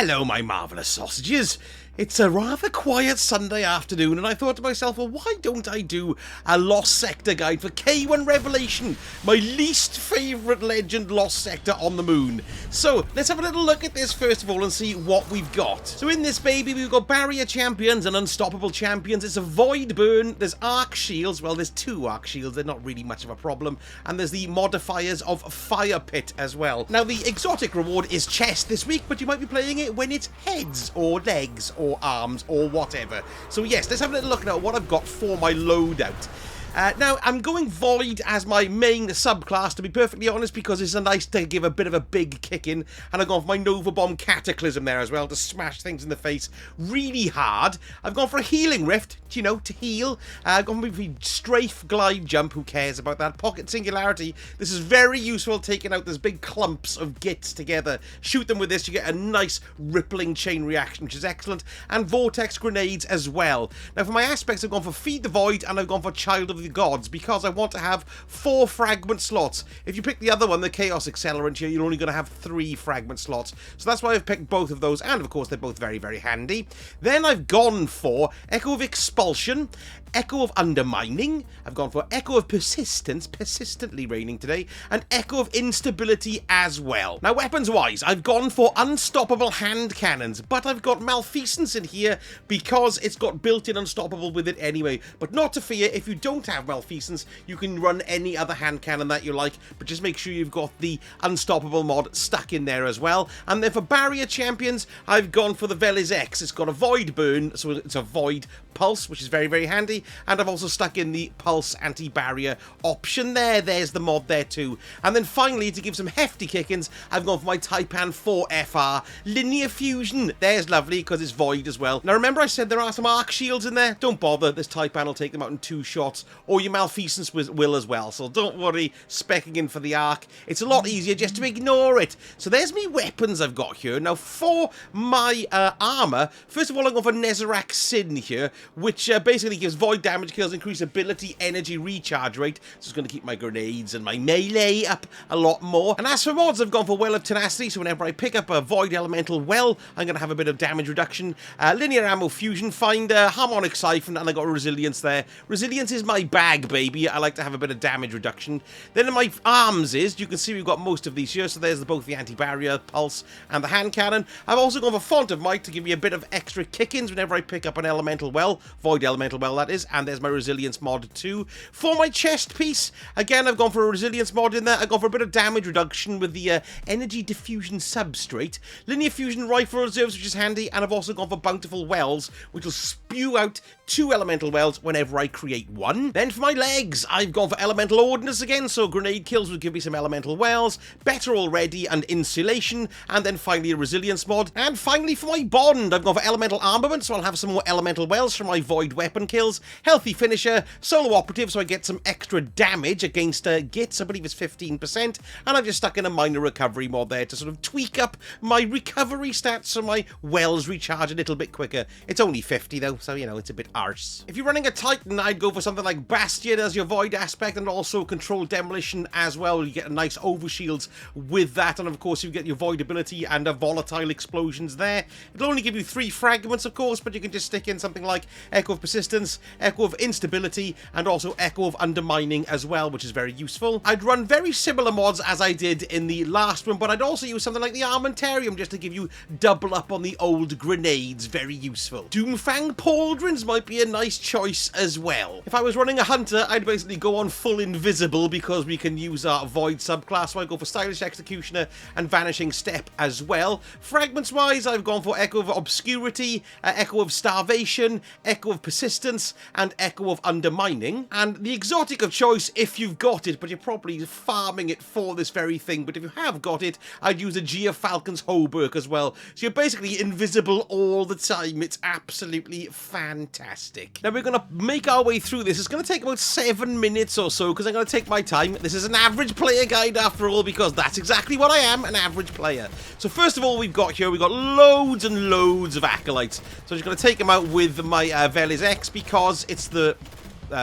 Hello, my marvellous sausages. It's a rather quiet Sunday afternoon, and I thought to myself, well, why don't I do a Lost Sector guide for K1 Revelation, my least favourite legend Lost Sector on the moon. So, let's have a little look at this first of all and see what we've got. So in this baby, we've got barrier champions and unstoppable champions. It's a void burn, there's arc shields, well, there's two arc shields, they're not really much of a problem, and there's the modifiers of fire pit as well. Now, the exotic reward is chest this week, but you might be playing it when it's heads or legs or arms or whatever. So yes, let's have a little look now at what I've got for my loadout. Now, I'm going Void as my main subclass, to be perfectly honest, because it's a nice to give a bit of a big kick in, and I've gone for my Nova Bomb Cataclysm there as well, to smash things in the face really hard. I've gone for a Healing Rift, you know, to heal. I've gone for Strafe Glide Jump, who cares about that. Pocket Singularity, this is very useful, taking out those big clumps of gits together. Shoot them with this, you get a nice rippling chain reaction, which is excellent, and Vortex Grenades as well. Now, for my aspects, I've gone for Feed the Void, and I've gone for Child of the Gods, because I want to have 4 fragment slots. If you pick the other one, the Chaos Accelerant here, you're only going to have 3 fragment slots. So that's why I've picked both of those, and of course they're both very, very handy. Then I've gone for Echo of Expulsion, Echo of Undermining, I've gone for Echo of Persistence, persistently raining today, and Echo of Instability as well. Now, weapons-wise, I've gone for Unstoppable Hand Cannons, but I've got Malfeasance in here because it's got built-in Unstoppable with it anyway. But not to fear, if you don't have Malfeasance, you can run any other hand cannon that you like, but just make sure you've got the Unstoppable mod stuck in there as well. And then for Barrier Champions, I've gone for the Velis X. It's got a Void Burn, so it's a Void Pulse, which is very, very handy. And I've also stuck in the Pulse Anti-Barrier option there. There's the mod there too. And then finally, to give some hefty kick-ins, I've gone for my Taipan 4 FR Linear Fusion. There's lovely, because it's Void as well. Now, remember I said there are some arc shields in there? Don't bother, this Taipan will take them out in 2 shots, or your Malfeasance will as well. So don't worry, specking in for the arc. It's a lot easier just to ignore it. So there's me weapons I've got here. Now, for my armor, first of all, I'm going for Nezarec Sin here, which basically gives void damage kills, increased ability, energy, recharge rate. So it's going to keep my grenades and my melee up a lot more. And as for mods, I've gone for Well of Tenacity, so whenever I pick up a Void Elemental Well, I'm going to have a bit of damage reduction. Linear Ammo Fusion, find Harmonic Siphon, and I got Resilience there. Resilience is my bag, baby. I like to have a bit of damage reduction. Then in my arms you can see we've got most of these here, so there's both the Anti-Barrier, Pulse, and the Hand Cannon. I've also gone for Font of Might to give me a bit of extra kick-ins whenever I pick up an Elemental Well, Void Elemental Well that is, and there's my Resilience mod too. For my chest piece, again, I've gone for a Resilience mod in there. I've gone for a bit of damage reduction with the Energy Diffusion Substrate. Linear Fusion Rifle Reserves, which is handy, and I've also gone for Bountiful Wells, which will spew out 2 Elemental Wells whenever I create one. Then for my legs, I've gone for Elemental Ordnance again, so grenade kills will give me some Elemental Wells, Better Already, and Insulation, and then finally a Resilience mod. And finally for my bond, I've gone for Elemental Armament, so I'll have some more Elemental Wells from my Void Weapon kills, Healthy Finisher, Solo Operative, so I get some extra damage against gits, I believe it's 15%, and I've just stuck in a Minor Recovery mod there to sort of tweak up my recovery stats so my wells recharge a little bit quicker. It's only 50 though, so you know, it's a bit arse. If you're running a Titan, I'd go for something like Bastion as your Void aspect, and also Controlled Demolition as well. You get a nice overshields with that, and of course you get your Void ability and volatile explosions there. It'll only give you 3 fragments, of course, but you can just stick in something like Echo of Persistence, Echo of Instability, and also Echo of Undermining as well, which is very useful. I'd run very similar mods as I did in the last one, but I'd also use something like the Armentarium just to give you double up on the old grenades. Very useful. Doomfang Pauldrons might be a nice choice as well. If I was running a Hunter, I'd basically go on full invisible because we can use our Void subclass, so I'd go for Stylish Executioner and Vanishing Step as well. Fragments wise, I've gone for Echo of Obscurity, Echo of Starvation, Echo of Persistence, and Echo of Undermining. And the exotic of choice, if you've got it, but you're probably farming it for this very thing, but if you have got it, I'd use a Geofalcon's Hoberk as well. So you're basically invisible all the time. It's absolutely fantastic. Now we're going to make our way through this. It's going to take about 7 minutes or so, because I'm going to take my time. This is an average player guide after all, because that's exactly what I am, an average player. So first of all, we've got loads and loads of Acolytes. So I'm just going to take them out with my Velis X, because it's the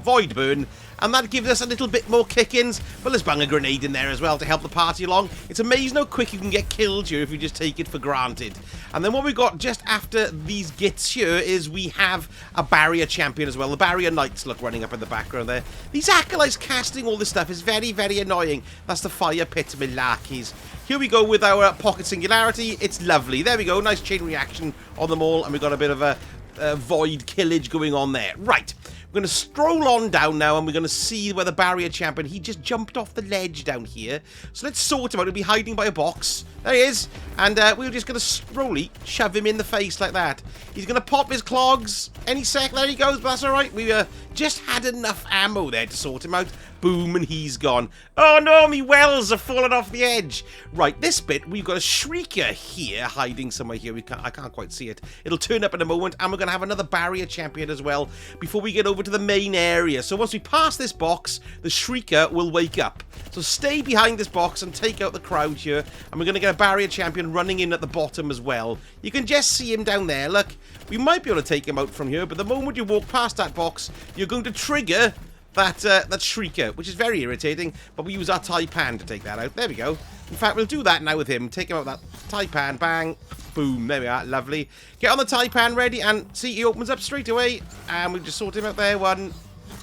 Void Burn, and that gives us a little bit more kick-ins. But let's bang a grenade in there as well to help the party along. It's amazing how quick you can get killed here if you just take it for granted. And then what we got just after these gits here is we have a barrier champion as well. The barrier knights, look, running up in the background there. These acolytes casting all this stuff is very, very annoying. That's the fire pit malarkeys. Here we go with our pocket singularity. It's lovely. There we go. Nice chain reaction on them all. And we've got a bit of a void killage going on there. Right. We're going to stroll on down now, and we're going to see where the barrier champion, he just jumped off the ledge down here. So let's sort him out. He'll be hiding by a box. There he is. And we're just going to slowly shove him in the face like that. He's going to pop his clogs any sec. There he goes, but that's all right. We just had enough ammo there to sort him out. Boom, and he's gone. Oh no, me wells are falling off the edge. Right, this bit, we've got a shrieker here, hiding somewhere here. I can't quite see it. It'll turn up in a moment, and we're going to have another barrier champion as well before we get over to the main area. So once we pass this box, the shrieker will wake up. So stay behind this box and take out the crowd here, and we're going to get a barrier champion running in at the bottom as well. You can just see him down there. Look, we might be able to take him out from here, but the moment you walk past that box, you're going to trigger that shrieker, which is very irritating, but we use our taipan to take that out. There we go. In fact, we'll do that now with him. Take him out with that taipan. Bang. Boom. There we are. Lovely. Get on the taipan ready, and see, he opens up straight away, and we'll just sort him out there. 1,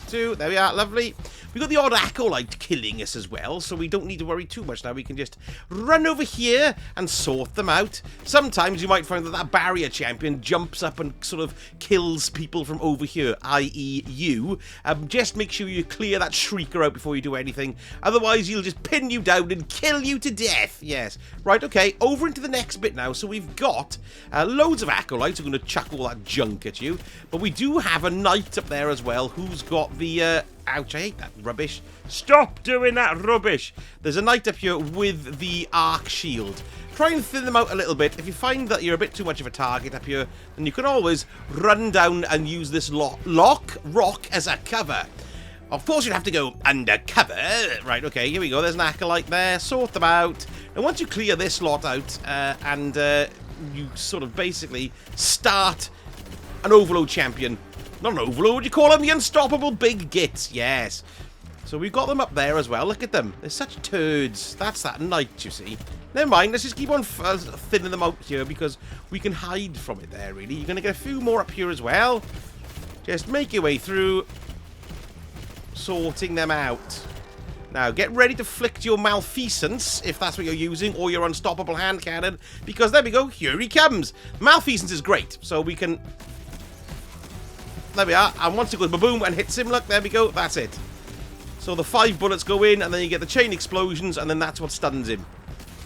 2. There we are. Lovely. We've got the odd acolyte killing us as well, so we don't need to worry too much now. We can just run over here and sort them out. Sometimes you might find that that barrier champion jumps up and sort of kills people from over here, i.e. you. Just make sure you clear that shrieker out before you do anything. Otherwise, he'll just pin you down and kill you to death. Yes. Right, okay, over into the next bit now. So we've got loads of acolytes who are going to chuck all that junk at you. But we do have a knight up there as well who's got the... ouch, I hate that rubbish. Stop doing that rubbish. There's a knight up here with the arc shield. Try and thin them out a little bit. If you find that you're a bit too much of a target up here, then you can always run down and use this rock as a cover. Of course, you'd have to go undercover. Right, okay, here we go. There's an acolyte there. Sort them out. And once you clear this lot out and you sort of basically start an overload champion. Not an overload, what do you call them? The unstoppable big gits, yes. So we've got them up there as well. Look at them. They're such turds. That's that knight, you see. Never mind, let's just keep on thinning them out here because we can hide from it there, really. You're going to get a few more up here as well. Just make your way through, sorting them out. Now, get ready to flick your Malfeasance, if that's what you're using, or your unstoppable hand cannon, because there we go, here he comes. Malfeasance is great, so we can... There we are, and once it goes boom and hits him, look, there we go, that's it. So the 5 bullets go in, and then you get the chain explosions, and then that's what stuns him.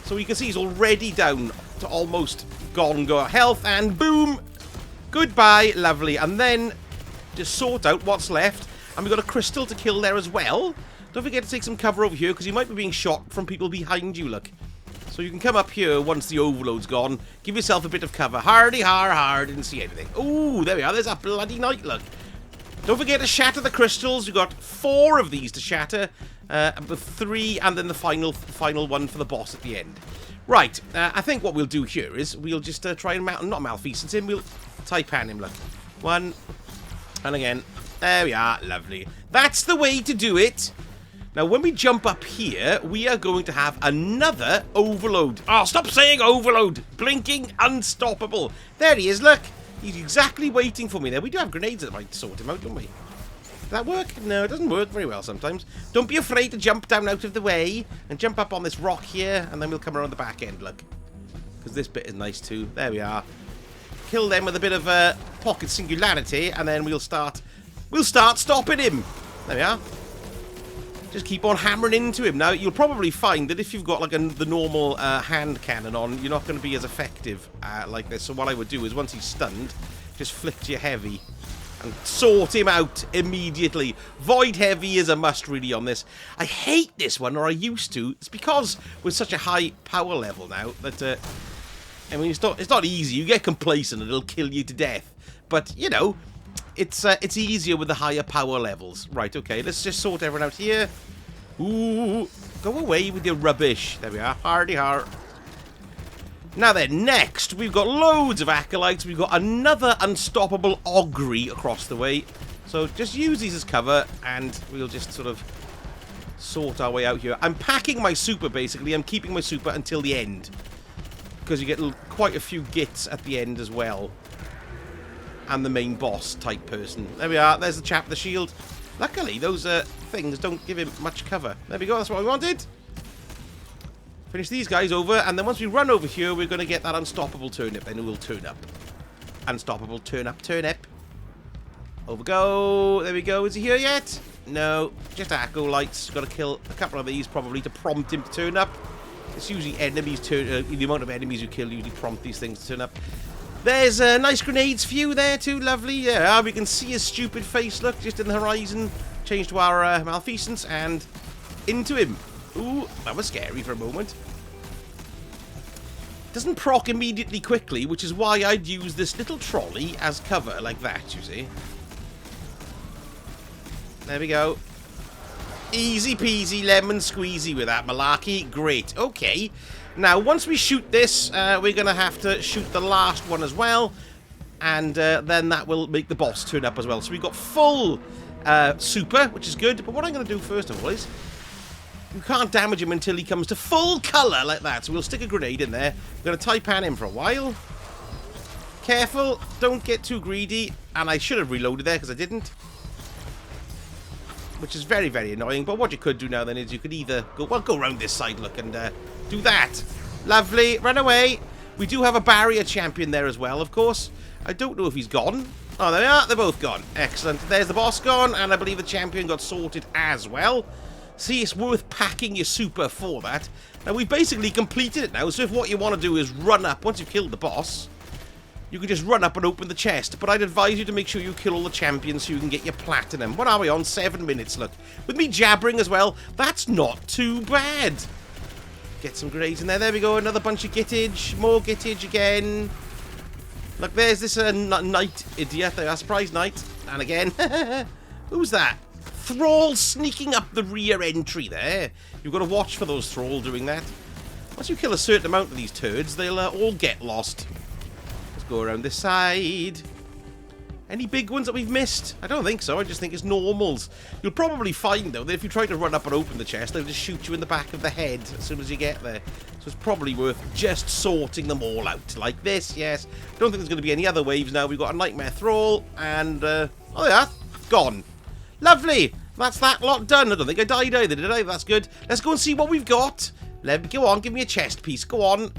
So you can see he's already down to almost gone health, and boom! Goodbye, lovely. And then, just sort out what's left, and we've got a crystal to kill there as well. Don't forget to take some cover over here, because you might be being shot from people behind you, look. So you can come up here once the overload's gone. Give yourself a bit of cover. Hardy, har, didn't see anything. Ooh, there we are. There's a bloody knight, look. Don't forget to shatter the crystals. You've got 4 of these to shatter. 3, and then the final one for the boss at the end. Right, I think what we'll do here is we'll just try and not Malfeasance him. We'll taipan him, look. 1, and again. There we are. Lovely. That's the way to do it. Now, when we jump up here, we are going to have another overload. Oh, stop saying overload. Blinking unstoppable. There he is, look. He's exactly waiting for me there. We do have grenades that might sort him out, don't we? Does that work? No, it doesn't work very well sometimes. Don't be afraid to jump down out of the way and jump up on this rock here, and then we'll come around the back end, look. Because this bit is nice too. There we are. Kill them with a bit of pocket singularity, and then we'll start stopping him. There we are. Just keep on hammering into him. Now, you'll probably find that if you've got like the normal hand cannon on, you're not going to be as effective like this. So what I would do is, once he's stunned, just flick to your heavy and sort him out immediately. Void heavy is a must, really, on this. I hate this one, or I used to. It's because we're such a high power level now that, I mean, it's not easy. You get complacent and it'll kill you to death. But, you know... It's easier with the higher power levels. Right, okay, let's just sort everyone out here. Ooh, go away with your rubbish. There we are, hardy har. Now then, next, we've got loads of acolytes. We've got another unstoppable augury across the way. So just use these as cover, and we'll just sort of sort our way out here. I'm packing my super, basically. I'm keeping my super until the end, because you get quite a few gits at the end as well. And the main boss type person. There we are. There's the chap with the shield. Luckily, those things don't give him much cover. There we go. That's what we wanted. Finish these guys over, and then once we run over here, we're going to get that unstoppable turnip, and it will turn up. Unstoppable turnip. Over we go. There we go. Is he here yet? No. Just acolytes. Got to kill a couple of these, probably, to prompt him to turn up. It's usually enemies turn... the amount of enemies you kill usually prompt these things to turn up. There's nice grenades for you there, too. Lovely. Yeah, we can see his stupid face, look, just in the horizon. Change to our malfeasance, and into him. Ooh, that was scary for a moment. Doesn't proc immediately quickly, which is why I'd use this little trolley as cover, like that, you see. There we go. Easy peasy, lemon squeezy with that malarkey. Great. Okay. Now, once we shoot this, we're going to have to shoot the last one as well. And then that will make the boss turn up as well. So we've got full super, which is good. But what I'm going to do first of all is... you can't damage him until he comes to full colour like that. So we'll stick a grenade in there. We're going to Taipan him for a while. Careful. Don't get too greedy. And I should have reloaded there because I didn't. Which is very, very annoying. But what you could do now then is you could either go... well, go around this side, look, and do that. Lovely. Run away. We do have a barrier champion there as well, of course. I don't know if he's gone. Oh, there they are. They're both gone. Excellent. There's the boss gone. And I believe the champion got sorted as well. See, it's worth packing your super for that. Now, we've basically completed it now, so if what you want to do is run up, once you've killed the boss, you can just run up and open the chest. But I'd advise you to make sure you kill all the champions so you can get your platinum. What are we on? 7 minutes, look. With me jabbering as well, that's not too bad. Get some grenades in there. There we go, another bunch of gittage. More gittage again. Look, there's this knight idiot. That's Prize Knight. And again, who's that? Thrall sneaking up the rear entry there. You've got to watch for those Thrall doing that. Once you kill a certain amount of these turds, they'll all get lost. Let's go around this side. Any big ones that we've missed? I don't think so. I just think it's normals. You'll probably find, though, that if you try to run up and open the chest, they'll just shoot you in the back of the head as soon as you get there. So it's probably worth just sorting them all out. Like this, yes. Don't think there's going to be any other waves now. We've got a Nightmare Thrall, and, oh yeah, gone. Lovely. That's that lot done. I don't think I died either, did I? That's good. Let's go and see what we've got. Go on, give me a chest piece. Go on.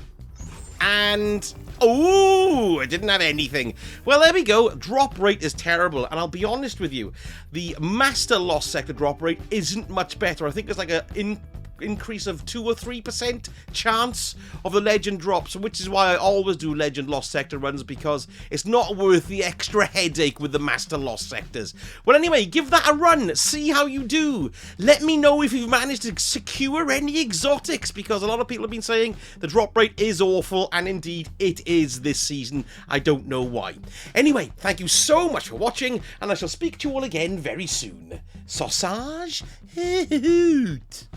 And... oh, I didn't have anything. Well, there we go. Drop rate is terrible. And I'll be honest with you. The Master Lost Sector drop rate isn't much better. I think there's like an increase of 2 or 3% chance of the legend drops, which is why I always do legend Lost Sector runs, because it's not worth the extra headache with the Master Lost Sectors. Well, anyway, give that a run. See how you do. Let me know if you've managed to secure any exotics, because a lot of people have been saying the drop rate is awful, and indeed it is this season. I don't know why. Anyway, thank you so much for watching, and I shall speak to you all again very soon. Sausage? Hoot!